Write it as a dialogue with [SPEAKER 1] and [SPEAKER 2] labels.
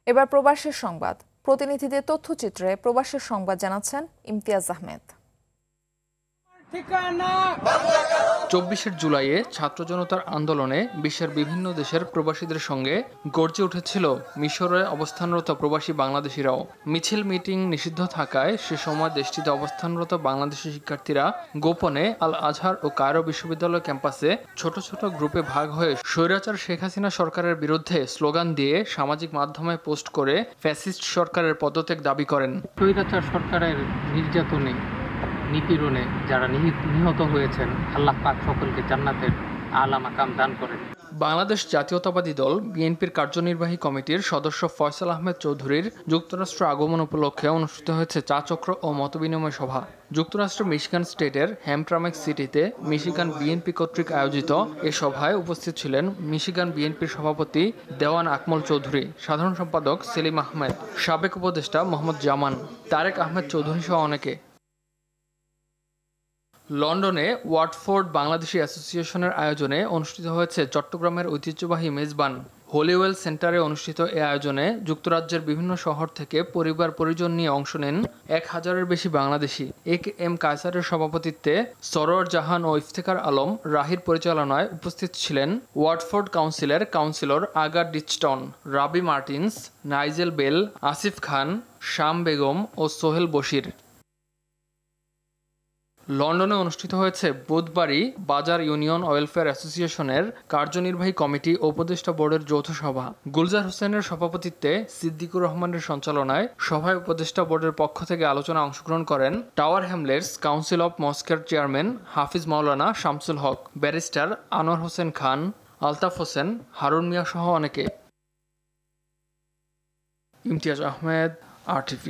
[SPEAKER 1] এবার প্রবাসের সংবাদ। প্রতিনিধিদের তথ্যচিত্রে প্রবাসের সংবাদ জানাচ্ছেন ইমতিয়াজ আহমেদ।
[SPEAKER 2] ২৪ জুলাইয়ে ছাত্র জনতার আন্দোলনে বিশ্বের বিভিন্ন দেশের প্রবাসীদের সঙ্গে গর্জে উঠেছিল মিশরে অবস্থানরত প্রবাসী বাংলাদেশিরাও। মিছিল মিটিং নিষিদ্ধ থাকায় সে সময় দেশটিতে অবস্থানরত বাংলাদেশি শিক্ষার্থীরা গোপনে আল আজহার ও কায়রো বিশ্ববিদ্যালয় ক্যাম্পাসে ছোট ছোট গ্রুপে ভাগ হয়ে স্বৈরাচার শেখ হাসিনা সরকারের বিরুদ্ধে স্লোগান দিয়ে সামাজিক মাধ্যমে পোস্ট করে ফ্যাসিস্ট সরকারের পদত্যাগ দাবি করেন।
[SPEAKER 3] স্বৈরাচার সরকারের নির্যাতনে নিপীড়নে যারা নিহত হয়েছেন, আল্লাহ পাক সকলকে জান্নাতের আলা মাকাম দান করেন।
[SPEAKER 2] বাংলাদেশ জাতীয়তাবাদী দল বিএনপির কার্যনির্বাহী কমিটির সদস্য ফয়সাল আহমেদ চৌধুরীর যুক্তরাষ্ট্র আগমন উপলক্ষে অনুষ্ঠিত হয়েছে চা চক্র ও মতবিনিময় সভা। যুক্তরাষ্ট্রের মিশিগান স্টেটের হ্যামট্রামেক সিটিতে মিশিগান বিএনপি কর্তৃক আয়োজিত এ সভায় উপস্থিত ছিলেন মিশিগান বিএনপির সভাপতি দেওয়ান আকমল চৌধুরী, সাধারণ সম্পাদক সেলিম আহমেদ, সাবেক উপদেষ্টা মোহাম্মদ জামান, তারেক আহমেদ চৌধুরী সহ অনেকে। লন্ডনে ওয়াটফোর্ড বাংলাদেশি অ্যাসোসিয়েশনের আয়োজনে অনুষ্ঠিত হয়েছে চট্টগ্রামের ঐতিহ্যবাহী মেজবান হোলিওয়েল সেন্টারে অনুষ্ঠিত এ আয়োজনে যুক্তরাজ্যের বিভিন্ন শহর থেকে পরিবার পরিজন নিয়ে অংশ নেন ১,০০০-এর বেশি বাংলাদেশি। এম কায়সারের সভাপতিত্বে সরোয়ার জাহান ও ইফতেখার আলম রাহির পরিচালনায় উপস্থিত ছিলেন ওয়াটফোর্ড কাউন্সিলের কাউন্সিলর আগা ডিচটন, রাবি মার্টিন্স, নাইজেল বেল, আসিফ খান, শাম বেগম ও সোহেল বশির। লন্ডনে অনুষ্ঠিত হয়েছে বুধবারই বাজার ইউনিয়ন ওয়েলফেয়ার অ্যাসোসিয়েশনের কার্যনির্বাহী কমিটি ও উপদেষ্টা বোর্ডের যৌথ সভা। গুলজার হোসেনের সভাপতিত্বে সিদ্দিকুর রহমানের সঞ্চালনায় সভায় উপদেষ্টা বোর্ডের পক্ষ থেকে আলোচনায় অংশগ্রহণ করেন টাওয়ার হ্যামলেটস কাউন্সিল অব মস্কের চেয়ারম্যান হাফিজ মাওলানা শামসুল হক, ব্যারিস্টার আনোয়ার হোসেন খান, আলতাফ হোসেন, হারুন মিয়া সহ অনেকে। ইমতিয়াজ আহমেদ, RTV।